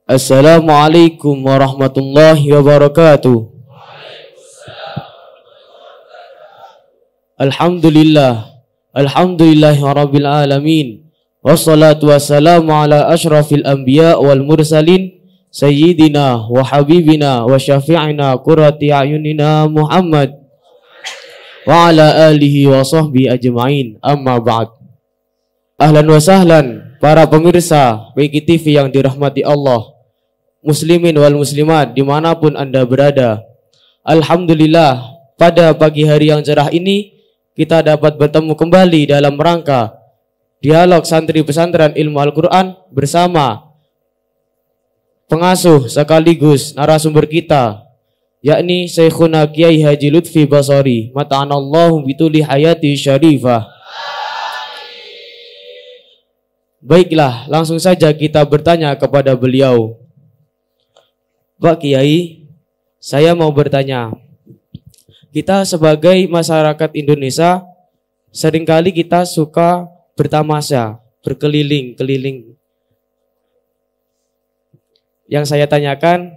Assalamualaikum warahmatullahi wabarakatuh. Alhamdulillahi rabbil alamin. Wassalatu wassalamu ala ashrafil anbiya wal mursalin sayyidina wa habibina wa syafi'ina qurrati a'yunina Muhammad wa ala alihi wa sahbihi ajma'in. Amma ba'd. Ahlan wa sahlan para pemirsa PGTV yang dirahmati Allah, muslimin wal muslimat dimanapun Anda berada. Alhamdulillah, pada pagi hari yang cerah ini kita dapat bertemu kembali dalam rangka dialog santri pesantren ilmu Al-Quran bersama pengasuh sekaligus narasumber kita, yakni Syekhuna Kiai Haji Lutfi Basori, mata'anallahu bituli hayati syarifah. Baiklah, langsung saja kita bertanya kepada beliau. Pak Kiai, saya mau bertanya. Kita sebagai masyarakat Indonesia, seringkali kita suka bertamasya, berkeliling-keliling. Yang saya tanyakan,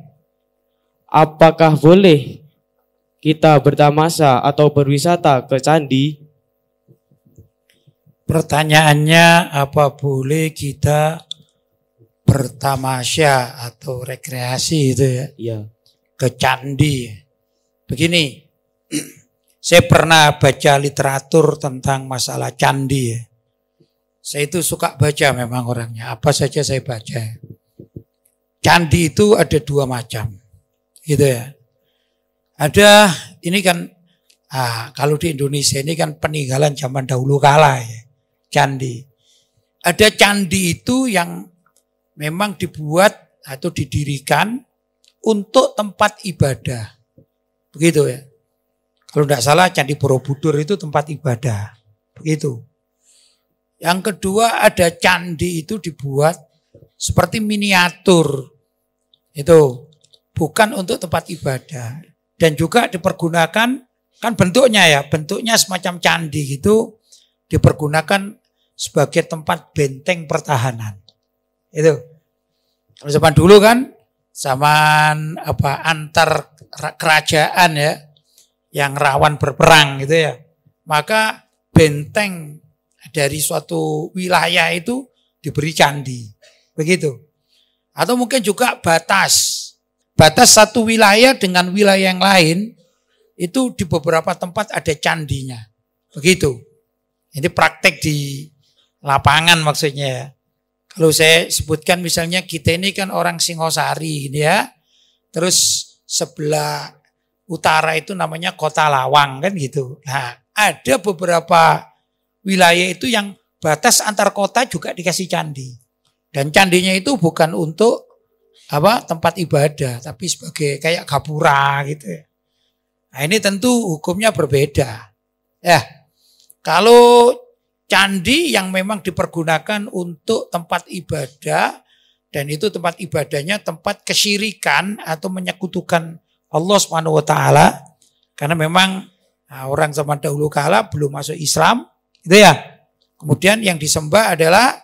apakah boleh kita bertamasya atau berwisata ke candi? Pertanyaannya, apa boleh kita bertamasya atau rekreasi itu ya? Iya. Ke candi. Begini, saya pernah baca literatur tentang masalah candi ya. Saya itu suka baca memang orangnya, apa saja saya baca. Candi itu ada dua macam, gitu ya. Ada, ini kan, kalau di Indonesia ini kan peninggalan zaman dahulu kala ya, candi. Ada candi itu yang memang dibuat atau didirikan untuk tempat ibadah. Begitu ya. Kalau tidak salah Candi Borobudur itu tempat ibadah. Begitu. Yang kedua ada candi itu dibuat seperti miniatur. Itu bukan untuk tempat ibadah. Dan juga dipergunakan, kan bentuknya ya, bentuknya semacam candi gitu, dipergunakan sebagai tempat benteng pertahanan. Itu. Kalau zaman dulu kan, zaman antar kerajaan ya, yang rawan berperang gitu ya. Maka benteng dari suatu wilayah itu diberi candi. Begitu. Atau mungkin juga batas. Batas satu wilayah dengan wilayah yang lain, itu di beberapa tempat ada candinya. Begitu. Ini praktek di lapangan maksudnya. Kalau saya sebutkan misalnya kita ini kan orang Singosari gitu ya. Terus sebelah utara itu namanya Kota Lawang kan gitu. Nah, ada beberapa wilayah itu yang batas antar kota juga dikasih candi. Dan candinya itu bukan untuk tempat ibadah, tapi sebagai kayak gapura gitu ya. Nah, ini tentu hukumnya berbeda. Ya. Kalau candi yang memang dipergunakan untuk tempat ibadah, dan itu tempat ibadahnya tempat kesyirikan atau menyekutukan Allah Subhanahu wa taala, karena memang orang zaman dahulu kala belum masuk Islam, gitu ya. Kemudian yang disembah adalah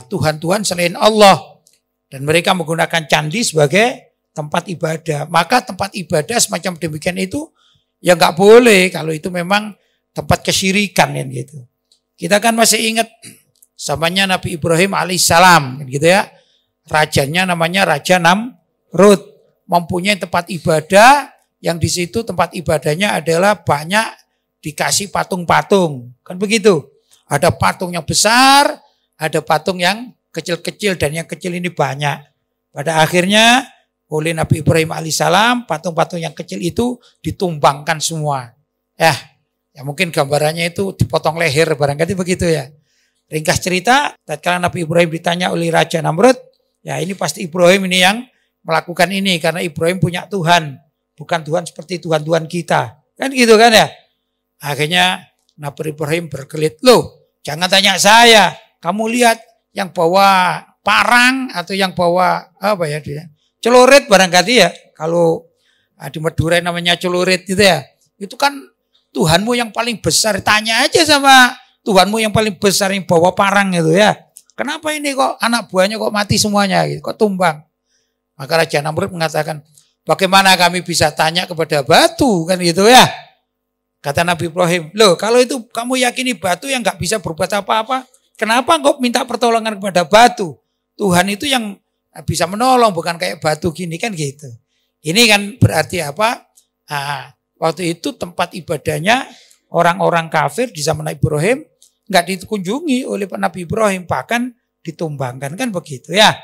Tuhan-Tuhan selain Allah, dan mereka menggunakan candi sebagai tempat ibadah. Maka tempat ibadah semacam demikian itu ya nggak boleh kalau itu memang tempat kesyirikan kan gitu. Kita kan masih ingat zamannya Nabi Ibrahim alaihissalam, gitu ya. Rajanya namanya Raja Namrud, mempunyai tempat ibadah yang di situ tempat ibadahnya adalah banyak dikasih patung-patung, kan begitu. Ada patung yang besar, ada patung yang kecil-kecil, dan yang kecil ini banyak. Pada akhirnya oleh Nabi Ibrahim alaihissalam patung-patung yang kecil itu ditumbangkan semua. Ya mungkin gambarannya itu dipotong leher barangkali begitu ya. Ringkas cerita, tatkala Nabi Ibrahim ditanya oleh Raja Namrud, ya ini pasti Ibrahim ini yang melakukan ini, karena Ibrahim punya Tuhan, bukan Tuhan seperti Tuhan-Tuhan kita. Kan gitu kan ya. Akhirnya Nabi Ibrahim berkelit, loh jangan tanya saya, kamu lihat yang bawa parang atau yang bawa celurit barangkali ya. Kalau di Madura namanya celurit gitu ya. Itu kan Tuhanmu yang paling besar, tanya aja sama Tuhanmu yang paling besar yang bawa parang itu ya. Kenapa ini kok anak buahnya kok mati semuanya gitu, kok tumbang? Maka Raja Namrud mengatakan, bagaimana kami bisa tanya kepada batu, kan gitu ya. Kata Nabi Ibrahim, loh kalau itu kamu yakini batu yang nggak bisa berbuat apa-apa, kenapa engkau minta pertolongan kepada batu? Tuhan itu yang bisa menolong, bukan kayak batu gini, kan gitu. Ini kan berarti apa? Waktu itu tempat ibadahnya orang-orang kafir di zaman Nabi Ibrahim nggak dikunjungi oleh Nabi Ibrahim, bahkan ditumbangkan, kan begitu ya.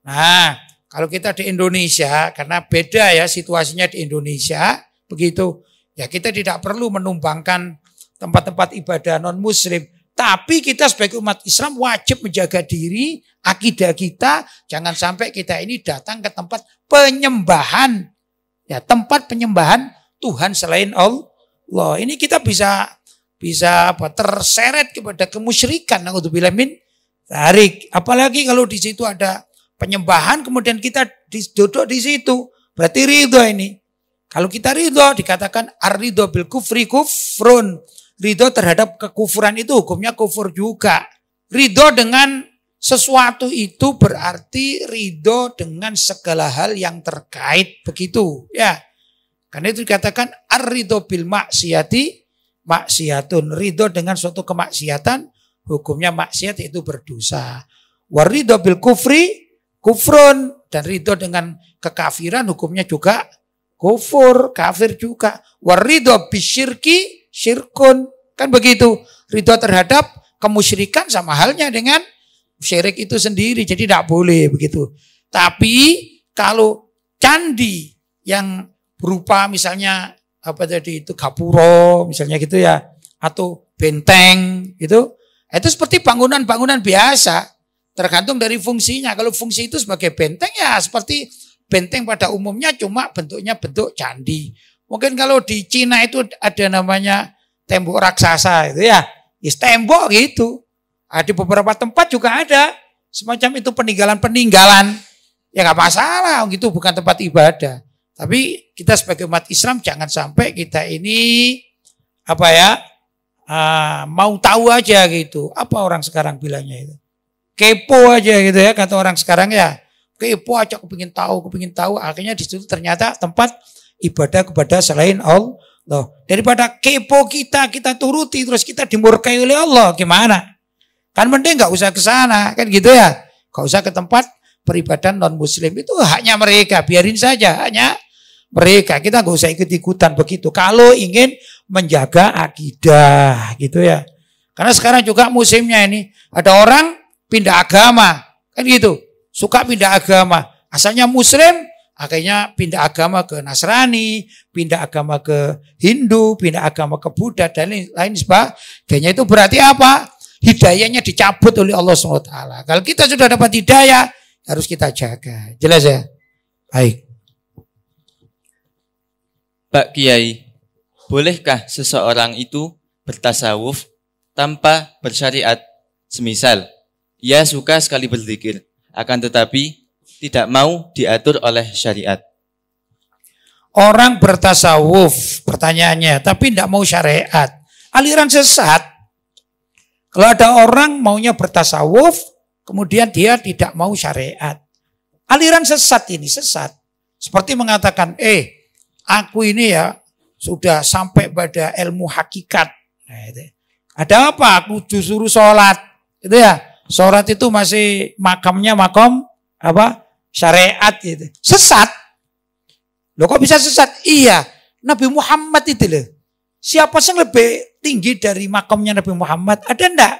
Nah, kalau kita di Indonesia, karena beda ya situasinya di Indonesia, begitu. Ya kita tidak perlu menumbangkan tempat-tempat ibadah non-muslim. Tapi kita sebagai umat Islam wajib menjaga diri, akidah kita. Jangan sampai kita ini datang ke tempat penyembahan. Ya, tempat penyembahan Tuhan selain Allah. Ini kita bisa terseret kepada kemusyrikan. Naudzubillah min dzalik. Apalagi kalau di situ ada penyembahan, kemudian kita duduk di situ. Berarti ridho ini. Kalau kita ridho, dikatakan ar-ridho bil kufri kufrun. Ridho terhadap kekufuran itu hukumnya kufur juga. Ridho dengan sesuatu itu berarti ridho dengan segala hal yang terkait, begitu ya. Karena itu dikatakan ar-ridho bil maksiyati maksiatun. Ridho dengan suatu kemaksiatan hukumnya maksiat, itu berdosa. Waridho bil kufri kufrun, dan ridho dengan kekafiran hukumnya juga kufur, kafir juga. Waridho bisyirki syirkun, kan begitu. Ridho terhadap kemusyrikan sama halnya dengan syirik itu sendiri, jadi tidak boleh begitu. Tapi kalau candi yang berupa misalnya apa tadi itu gapuro misalnya gitu ya, atau benteng itu seperti bangunan-bangunan biasa, tergantung dari fungsinya. Kalau fungsi itu sebagai benteng ya seperti benteng pada umumnya, cuma bentuknya bentuk candi. Mungkin kalau di Cina itu ada namanya tembok raksasa itu ya, tembok gitu. Di beberapa tempat juga ada semacam itu peninggalan-peninggalan. Ya nggak masalah, gitu bukan tempat ibadah. Tapi kita sebagai umat Islam jangan sampai kita ini mau tahu aja gitu. Apa orang sekarang bilangnya itu? Kepo aja gitu ya, kata orang sekarang ya. Kepo aja, kepingin tahu. Akhirnya di situ ternyata tempat ibadah kepada selain Allah. Daripada kepo kita turuti terus kita dimurkai oleh Allah, gimana? Kan mending nggak usah ke sana, kan gitu ya. Nggak usah ke tempat peribadahan non Muslim, itu haknya mereka, biarin saja, haknya mereka. Kita nggak usah ikut-ikutan begitu. Kalau ingin menjaga akidah, gitu ya. Karena sekarang juga musimnya ini ada orang pindah agama, kan gitu. Suka pindah agama, asalnya Muslim, akhirnya pindah agama ke Nasrani, pindah agama ke Hindu, pindah agama ke Buddha, dan lain sebagainya. Itu berarti apa? Hidayahnya dicabut oleh Allah SWT. Kalau kita sudah dapat hidayah, harus kita jaga. Jelas ya? Baik. Pak Kiai, bolehkah seseorang itu bertasawuf tanpa bersyariat? Semisal, ia suka sekali berzikir, akan tetapi tidak mau diatur oleh syariat. Orang bertasawuf, pertanyaannya, tapi tidak mau syariat. Aliran sesat. Kalau ada orang maunya bertasawuf, kemudian dia tidak mau syariat. Aliran sesat ini, sesat. Seperti mengatakan, aku ini ya sudah sampai pada ilmu hakikat. Nah, itu. Ada apa? Aku disuruh sholat. Itu ya. Sholat itu masih makamnya makom syariat gitu. Sesat. Loh kok bisa sesat? Iya, Nabi Muhammad itu loh. Siapa sih yang lebih tinggi dari makamnya Nabi Muhammad? Ada enggak?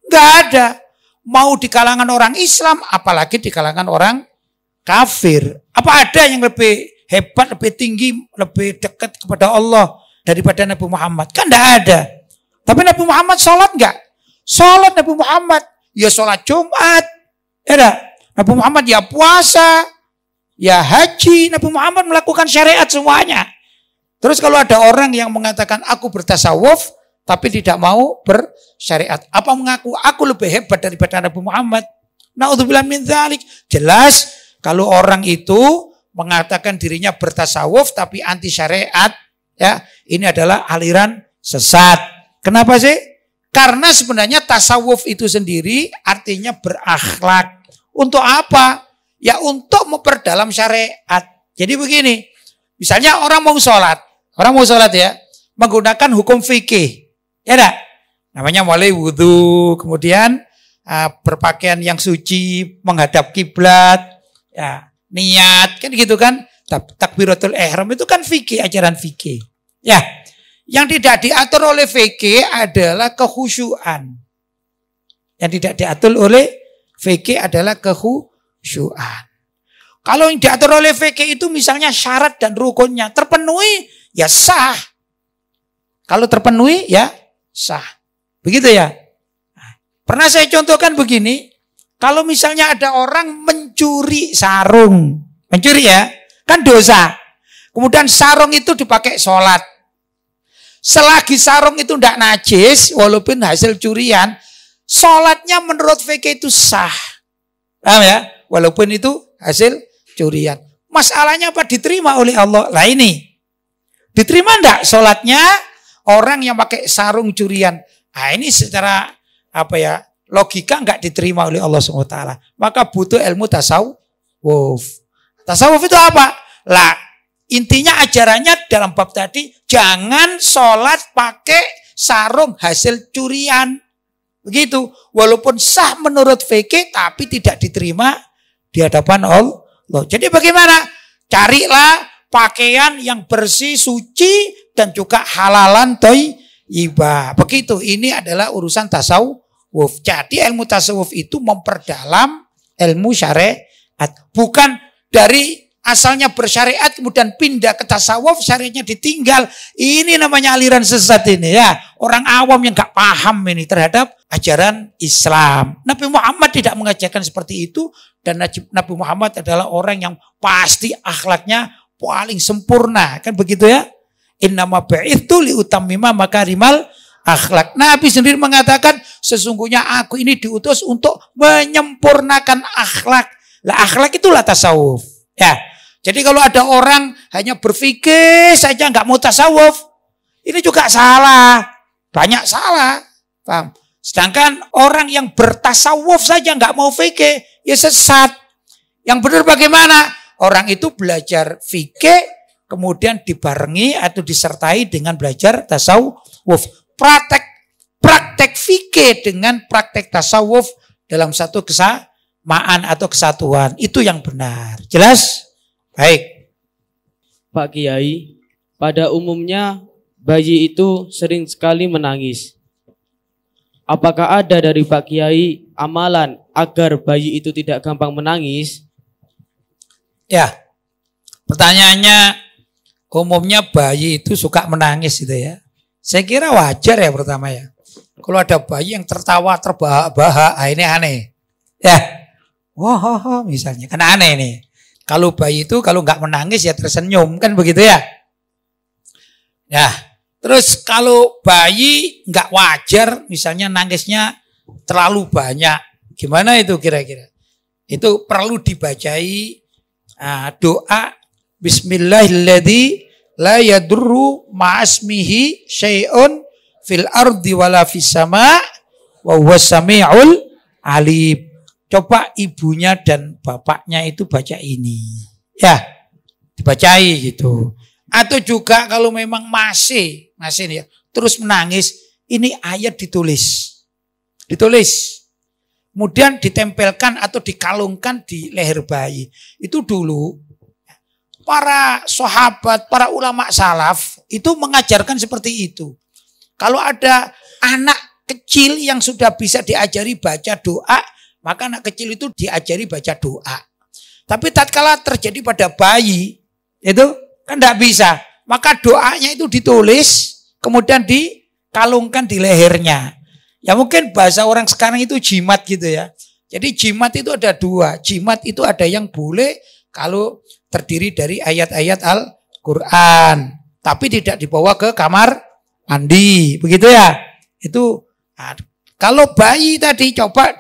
Enggak ada. Mau di kalangan orang Islam, apalagi di kalangan orang kafir. Apa ada yang lebih hebat, lebih tinggi, lebih dekat kepada Allah daripada Nabi Muhammad? Kan enggak ada. Tapi Nabi Muhammad sholat enggak? Sholat Nabi Muhammad. Ya sholat Jumat. Ya enggak? Nabi Muhammad ya puasa, ya haji. Nabi Muhammad melakukan syariat semuanya. Terus kalau ada orang yang mengatakan aku bertasawuf tapi tidak mau bersyariat, apa mengaku aku lebih hebat daripada Nabi Muhammad? Naudzubillah min dzalik. Jelas kalau orang itu mengatakan dirinya bertasawuf tapi anti syariat, ya ini adalah aliran sesat. Kenapa sih? Karena sebenarnya tasawuf itu sendiri artinya berakhlak. Untuk apa? Ya untuk memperdalam syariat. Jadi begini, misalnya orang mau sholat ya, menggunakan hukum fikih, ya enggak? Namanya mulai wudhu, kemudian berpakaian yang suci, menghadap kiblat, ya, niat, kan gitu kan? Takbiratul ihram itu kan fikih, ajaran fikih. Ya, yang tidak diatur oleh fikih adalah kekhusyuan. Yang tidak diatur oleh fikih adalah kekhusyuan. Kalau yang diatur oleh fikih itu misalnya syarat dan rukunnya terpenuhi, ya sah. Kalau terpenuhi, ya sah. Begitu ya. Pernah saya contohkan begini, kalau misalnya ada orang mencuri sarung, mencuri ya, kan dosa. Kemudian sarung itu dipakai sholat. Selagi sarung itu tidak najis, walaupun hasil curian, sholatnya menurut fikih itu sah. Paham ya? Walaupun itu hasil curian. Masalahnya apa? Diterima oleh Allah. Lah ini, diterima enggak sholatnya orang yang pakai sarung curian? Nah ini secara logika enggak diterima oleh Allah SWT. Maka butuh ilmu tasawuf. Tasawuf itu apa? Lah intinya ajarannya dalam bab tadi, jangan sholat pakai sarung hasil curian. Begitu. Walaupun sah menurut fikih, tapi tidak diterima di hadapan Allah. Jadi bagaimana? Carilah pakaian yang bersih, suci, dan juga halalan thayyibah. Begitu. Ini adalah urusan tasawuf. Jadi ilmu tasawuf itu memperdalam ilmu syariat. Bukan dari asalnya bersyariat kemudian pindah ke tasawuf, syariatnya ditinggal. Ini namanya aliran sesat ini ya. Orang awam yang gak paham ini terhadap ajaran Islam. Nabi Muhammad tidak mengajarkan seperti itu. Dan Nabi Muhammad adalah orang yang pasti akhlaknya paling sempurna. Kan begitu ya. Innama ba'itsu liutammima makarimal akhlak. Nabi sendiri mengatakan, sesungguhnya aku ini diutus untuk menyempurnakan akhlak. Lah akhlak itulah tasawuf. Ya. Jadi kalau ada orang hanya berfikir saja nggak mau tasawuf, ini juga salah. Banyak salah. Paham? Sedangkan orang yang bertasawuf saja nggak mau fikih, ya sesat. Yang benar bagaimana? Orang itu belajar fikih, kemudian dibarengi atau disertai dengan belajar tasawuf. Praktek fikih dengan praktek tasawuf dalam satu kesamaan atau kesatuan. Itu yang benar. Jelas? Baik. Pak Kiai, pada umumnya bayi itu sering sekali menangis. Apakah ada dari Pak Kiai amalan agar bayi itu tidak gampang menangis? Ya, pertanyaannya umumnya bayi itu suka menangis gitu ya. Saya kira wajar ya pertama ya. Kalau ada bayi yang tertawa terbahak-bahak, ini aneh. Ya, wah misalnya, kan aneh nih. Kalau bayi itu kalau nggak menangis ya tersenyum, kan begitu ya. Ya, terus kalau bayi nggak wajar, misalnya nangisnya terlalu banyak, gimana itu kira-kira? Itu perlu dibacai doa Bismillahilladzi la yadurru ma'asmihi syai'un fil ardi wala fis sama' wa huwas sami'ul alim. Coba ibunya dan bapaknya itu baca ini. Ya, dibacai gitu. Atau juga kalau memang masih ya, terus menangis, ini ayat ditulis. Kemudian ditempelkan atau dikalungkan di leher bayi. Itu dulu para sahabat, para ulama salaf itu mengajarkan seperti itu. Kalau ada anak kecil yang sudah bisa diajari baca doa, maka anak kecil itu diajari baca doa. Tapi tatkala terjadi pada bayi, itu kan tidak bisa. Maka doanya itu ditulis, kemudian dikalungkan di lehernya. Ya mungkin bahasa orang sekarang itu jimat gitu ya. Jadi jimat itu ada dua. Jimat itu ada yang boleh kalau terdiri dari ayat-ayat Al-Quran. Tapi tidak dibawa ke kamar mandi. Begitu ya. Itu kalau bayi tadi coba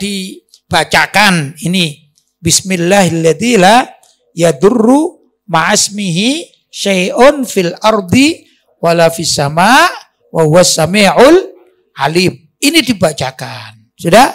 bacakan ini Bismillahilladzi la yadurru ma'asmihi syai'un fil ardi wala fis sama' wa huwas sami'ul alim. Ini dibacakan. Sudah?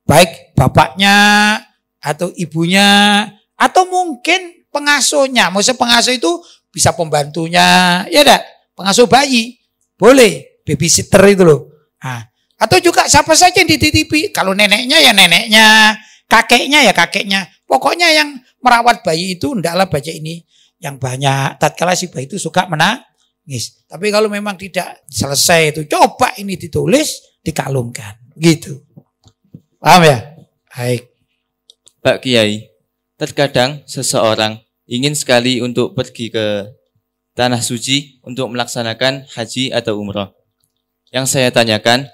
Baik bapaknya atau ibunya Atau mungkin pengasuhnya. Maksudnya pengasuh itu bisa pembantunya, ya enggak? Pengasuh bayi. Boleh, babysitter itu loh. Nah, atau juga siapa saja yang dititipi. Kalau neneknya ya neneknya, kakeknya ya kakeknya. Pokoknya yang merawat bayi itu hendaklah baca ini yang banyak. Tatkala si bayi itu suka menangis. Tapi kalau memang tidak selesai itu, coba ini ditulis, dikalungkan. Gitu. Paham ya? Baik. Pak Kiai, terkadang seseorang ingin sekali untuk pergi ke tanah suci untuk melaksanakan haji atau umroh. Yang saya tanyakan,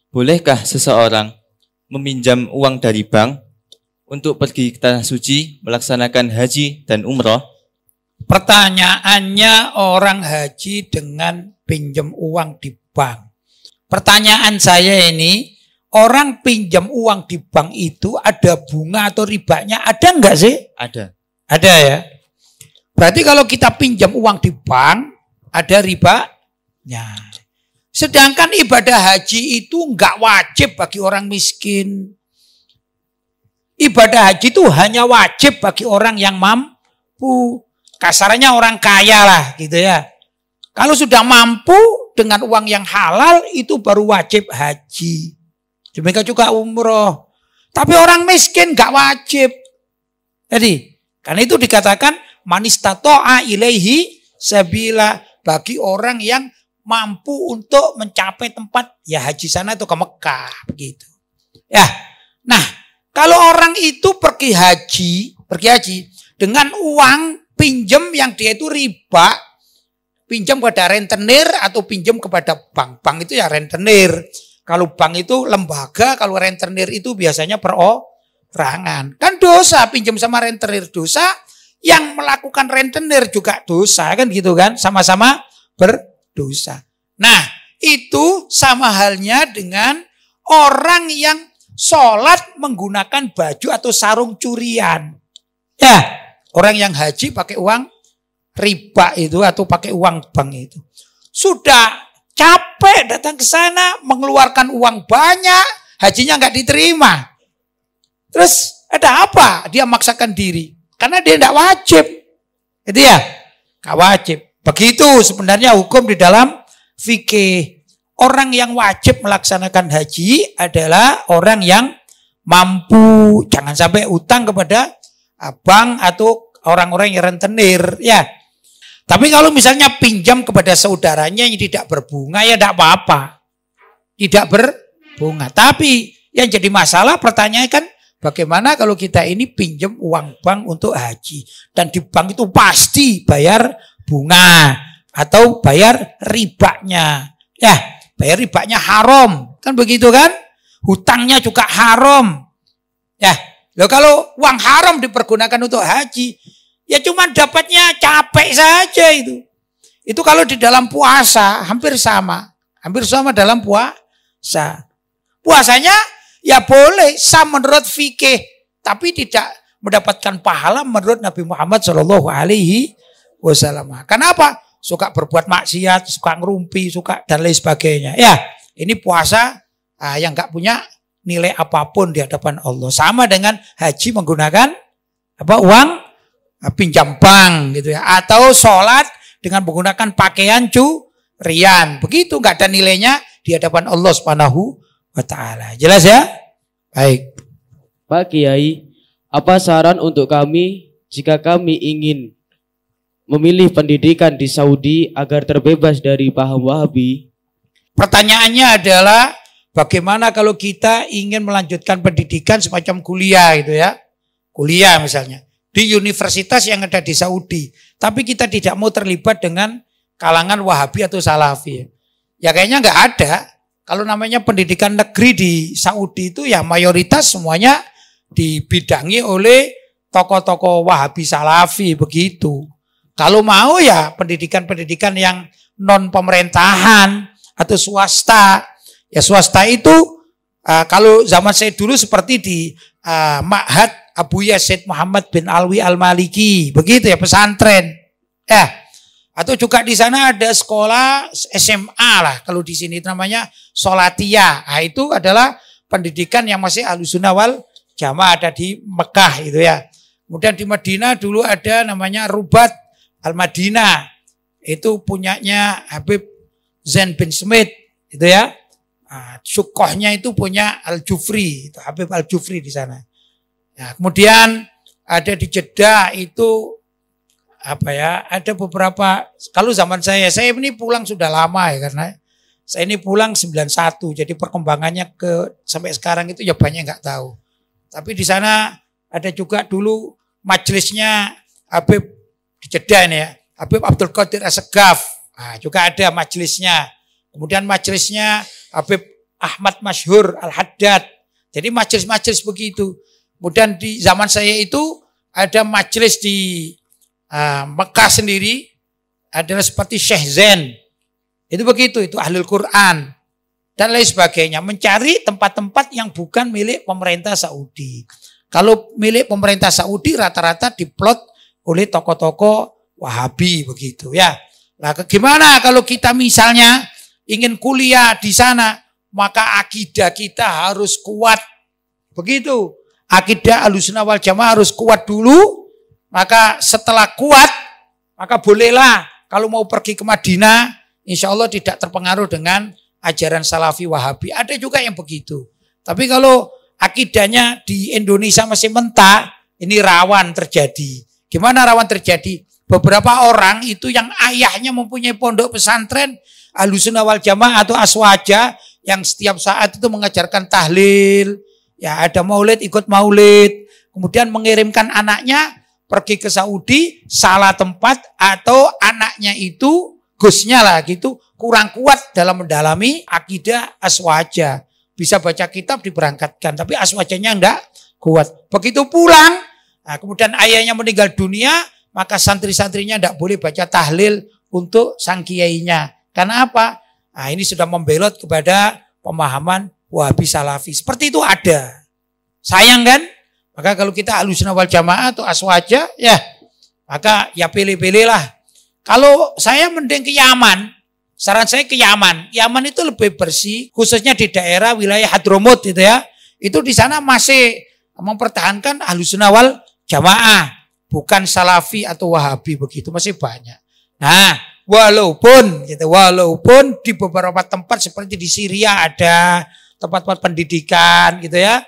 bolehkah seseorang meminjam uang dari bank untuk pergi ke tanah suci melaksanakan haji dan umroh? Pertanyaannya orang haji dengan pinjam uang di bank. Pertanyaan saya ini, orang pinjam uang di bank itu ada bunga atau ribanya? Ada enggak sih? Ada. Ada ya. Berarti kalau kita pinjam uang di bank, ada ribanya. Sedangkan ibadah haji itu enggak wajib bagi orang miskin. Ibadah haji itu hanya wajib bagi orang yang mampu. Kasarnya orang kaya lah gitu ya. Kalau sudah mampu dengan uang yang halal itu baru wajib haji. Demikian juga umroh. Tapi orang miskin enggak wajib. Jadi, karena itu dikatakan manistato'a ilaihi sabila, bagi orang yang mampu untuk mencapai tempat ya haji sana atau ke Mekah begitu. Ya. Nah, kalau orang itu pergi haji dengan uang pinjam yang dia itu riba, pinjam kepada rentenir atau pinjam kepada bank. Bank itu ya rentenir. Kalau bank itu lembaga, kalau rentenir itu biasanya perorangan. Kan dosa pinjam sama rentenir, dosa, yang melakukan rentenir juga dosa kan gitu kan, sama-sama berdosa. Nah, itu sama halnya dengan orang yang sholat menggunakan baju atau sarung curian. Ya, orang yang haji pakai uang riba itu atau pakai uang bank itu. Sudah capek datang ke sana, mengeluarkan uang banyak, hajinya nggak diterima. Terus ada apa? Dia maksakan diri. Karena dia tidak wajib. Itu ya, nggak wajib. Begitu sebenarnya hukum di dalam fikih. Orang yang wajib melaksanakan haji adalah orang yang mampu. Jangan sampai utang kepada bank atau orang-orang yang rentenir. Ya. Tapi kalau misalnya pinjam kepada saudaranya yang tidak berbunga, ya tidak apa-apa. Tidak berbunga. Tapi yang jadi masalah pertanyaan kan, bagaimana kalau kita ini pinjam uang bank untuk haji. Dan di bank itu pasti bayar bunga atau bayar ribanya. Ya, bayar ribanya haram. Kan begitu kan? Hutangnya juga haram. Ya, loh kalau uang haram dipergunakan untuk haji, ya cuma dapatnya capek saja itu. Itu kalau di dalam puasa hampir sama. Hampir sama dalam puasa. Puasanya ya boleh sah menurut fikih, tapi tidak mendapatkan pahala menurut Nabi Muhammad SAW. Kenapa? Suka berbuat maksiat, suka ngerumpi, suka dan lain sebagainya. Ya, ini puasa yang nggak punya nilai apapun di hadapan Allah. Sama dengan haji menggunakan uang pinjam bank gitu ya, atau sholat dengan menggunakan pakaian curian. Begitu nggak ada nilainya di hadapan Allah Subhanahu wa ta'ala. Jelas ya? Baik. Pak Kiai, apa saran untuk kami jika kami ingin memilih pendidikan di Saudi agar terbebas dari paham Wahabi? Pertanyaannya adalah bagaimana kalau kita ingin melanjutkan pendidikan semacam kuliah gitu ya. Kuliah misalnya di universitas yang ada di Saudi, tapi kita tidak mau terlibat dengan kalangan Wahabi atau Salafi. Ya kayaknya nggak ada. Kalau namanya pendidikan negeri di Saudi itu ya mayoritas semuanya dibidangi oleh tokoh-tokoh Wahabi Salafi begitu. Kalau mau ya pendidikan-pendidikan yang non pemerintahan atau swasta. Ya swasta itu kalau zaman saya dulu seperti di Ma'had Abu Yazid Muhammad bin Alwi Al-Maliki, begitu ya, pesantren. Ya. Atau juga di sana ada sekolah SMA lah, kalau di sini namanya Solatiyah. Nah, itu adalah pendidikan yang masih Ahlussunnah wal Jamaah, ada di Mekah itu ya. Kemudian di Madinah dulu ada namanya Rubat Al-Madinah. Itu punyanya Habib Zain bin Smith, itu ya. Syukohnya itu punya Al-Jufri, itu Habib Al-Jufri di sana. Nah, kemudian ada di Jeddah itu ada beberapa, kalau zaman saya ini pulang sudah lama ya, karena saya ini pulang 91, jadi perkembangannya sampai sekarang itu ya banyak nggak tahu. Tapi di sana ada juga dulu majelisnya Habib di Jeddah ini ya, Habib Abdul Qadir As-Segaf, juga ada majelisnya. Kemudian majelisnya Habib Ahmad Masyhur Al-Haddad. Jadi majelis-majelis begitu. Kemudian di zaman saya itu ada majelis di Mekah sendiri, adalah seperti Syekh Zain. Itu begitu, itu Ahlul Quran. Dan lain sebagainya. Mencari tempat-tempat yang bukan milik pemerintah Saudi. Kalau milik pemerintah Saudi rata-rata diplot oleh tokoh-tokoh Wahabi begitu ya. Nah, gimana kalau kita misalnya ingin kuliah di sana, maka akidah kita harus kuat. Begitu. Akidah Ahlussunnah wal Jamaah harus kuat dulu. Maka setelah kuat, maka bolehlah kalau mau pergi ke Madinah, insya Allah tidak terpengaruh dengan ajaran Salafi Wahabi. Ada juga yang begitu. Tapi kalau akidahnya di Indonesia masih mentah, ini rawan terjadi. Gimana rawan terjadi? Beberapa orang itu yang ayahnya mempunyai pondok pesantren Ahlussunnah wal Jamaah atau Aswaja yang setiap saat itu mengajarkan tahlil, ya ada maulid ikut maulid, kemudian mengirimkan anaknya pergi ke Saudi salah tempat atau anaknya itu gusnya lah gitu kurang kuat dalam mendalami akidah Aswaja, bisa baca kitab diberangkatkan tapi Aswajanya enggak kuat. Begitu pulang, nah, kemudian ayahnya meninggal dunia, maka santri-santrinya enggak boleh baca tahlil untuk sang kiainya. Karena apa? Nah, ini sudah membelot kepada pemahaman Wahabi Salafi. Seperti itu ada. Sayang kan? Maka kalau kita Ahlussunnah wal Jamaah atau Aswaja, ya maka ya pilih-pilih lah. Kalau saya mending ke Yaman, saran saya ke Yaman. Yaman itu lebih bersih, khususnya di daerah wilayah Hadramut itu ya. Itu di sana masih mempertahankan Ahlussunnah wal Jamaah, bukan Salafi atau Wahabi begitu, masih banyak. Nah, walaupun di beberapa tempat seperti di Syria ada tempat-tempat pendidikan gitu ya.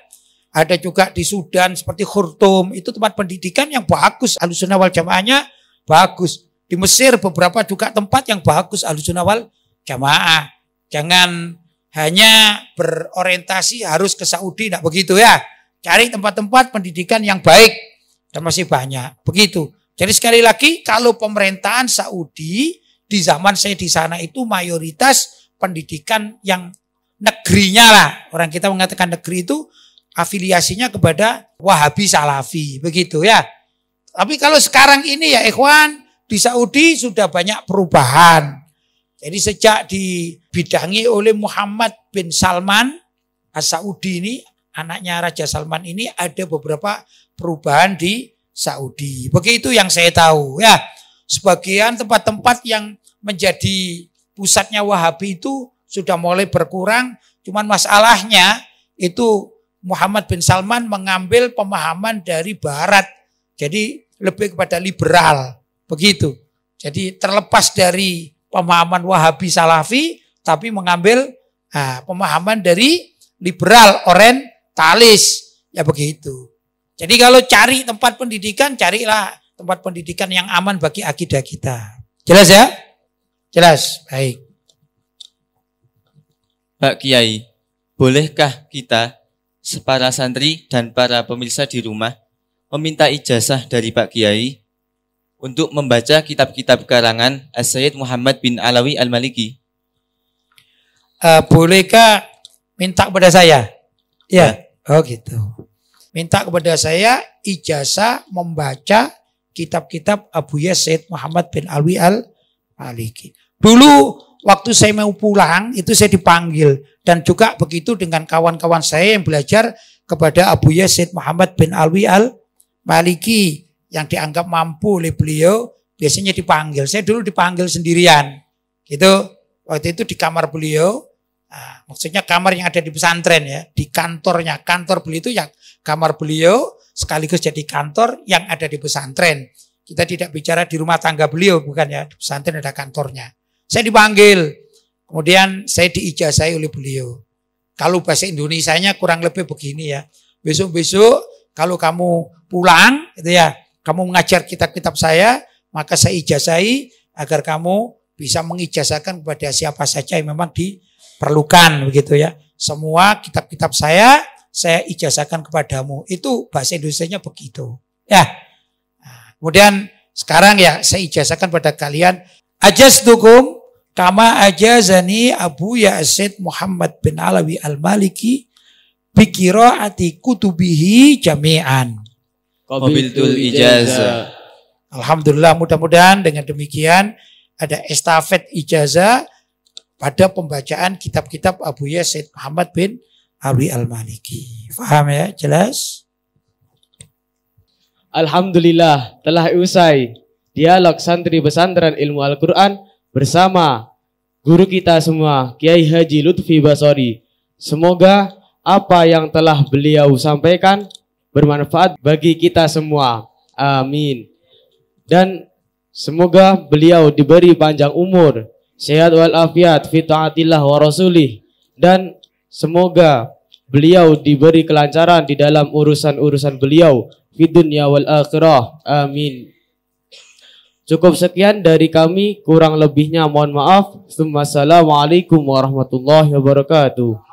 Ada juga di Sudan seperti Khurtum, itu tempat pendidikan yang bagus, Ahlussunnah wal Jamaahnya bagus. Di Mesir beberapa juga tempat yang bagus Ahlussunnah wal Jamaah. Jangan hanya berorientasi harus ke Saudi, enggak begitu ya. Cari tempat-tempat pendidikan yang baik dan masih banyak. Begitu. Jadi sekali lagi kalau pemerintahan Saudi di zaman saya di sana itu mayoritas pendidikan yang negerinya lah. Orang kita mengatakan negeri itu afiliasinya kepada Wahabi Salafi. Begitu ya. Tapi kalau sekarang ini ya ikhwan, di Saudi sudah banyak perubahan. Jadi sejak dibidangi oleh Muhammad bin Salman As-Saudi ini, anaknya Raja Salman ini, ada beberapa perubahan di Saudi. Begitu yang saya tahu ya. Sebagian tempat-tempat yang menjadi pusatnya Wahabi itu sudah mulai berkurang. Cuman masalahnya itu Muhammad bin Salman mengambil pemahaman dari Barat. Jadi lebih kepada liberal. Begitu. Jadi terlepas dari pemahaman Wahabi Salafi, tapi mengambil pemahaman dari liberal orientalis. Ya begitu. Jadi kalau cari tempat pendidikan, carilah tempat pendidikan yang aman bagi akidah kita. Jelas ya? Jelas. Baik. Pak Kiai, bolehkah kita, para santri dan para pemirsa di rumah, meminta ijazah dari Pak Kiai untuk membaca kitab-kitab karangan As-Sayyid Muhammad bin Alawi Al-Maliki? Bolehkah minta kepada saya? Ya. Oh gitu. Minta kepada saya ijazah membaca kitab-kitab Abuya Sayyid Muhammad bin Alawi Al-Maliki. Dulu waktu saya mau pulang itu saya dipanggil. Dan juga begitu dengan kawan-kawan saya yang belajar kepada Abuya Sayyid Muhammad bin Alawi Al-Maliki. Yang dianggap mampu oleh beliau biasanya dipanggil. Saya dulu dipanggil sendirian. Gitu. Waktu itu di kamar beliau. Maksudnya kamar yang ada di pesantren ya. Di kantornya. Kantor beliau itu yang kamar beliau. sekaligus jadi kantor yang ada di pesantren. Kita tidak bicara di rumah tangga beliau, bukan ya, di pesantren ada kantornya. Saya dipanggil, kemudian saya diijazahi oleh beliau. Kalau bahasa Indonesianya kurang lebih begini ya. Besok-besok kalau kamu pulang gitu ya, kamu mengajar kitab-kitab saya, maka saya ijazahi agar kamu bisa mengijazahkan kepada siapa saja yang memang diperlukan begitu ya. Semua kitab-kitab saya ijazahkan kepadamu. Itu bahasa Indonesianya begitu. Ya. Nah, kemudian sekarang ya saya ijazahkan pada kalian. Ajaztukum kama ajazani Abu Yazid Muhammad bin Alawi Al-Maliki bi qiraati kutubihi jami'an. Qabiltul ijazah. Alhamdulillah, mudah-mudahan dengan demikian ada estafet ijazah pada pembacaan kitab-kitab Abu Yazid Muhammad bin Alawi Al-Maliki. Faham ya? Jelas? Alhamdulillah telah usai dialog santri pesantren ilmu Al-Quran bersama guru kita semua, Kiai Haji Lutfi Basori. Semoga apa yang telah beliau sampaikan bermanfaat bagi kita semua. Amin. Dan semoga beliau diberi panjang umur, sehat walafiat, fi taatillah wa rasulih. Dan semoga beliau diberi kelancaran di dalam urusan-urusan beliau fi dunya wal akhirah. Amin. Cukup sekian dari kami, kurang lebihnya mohon maaf. Assalamualaikum warahmatullahi wabarakatuh.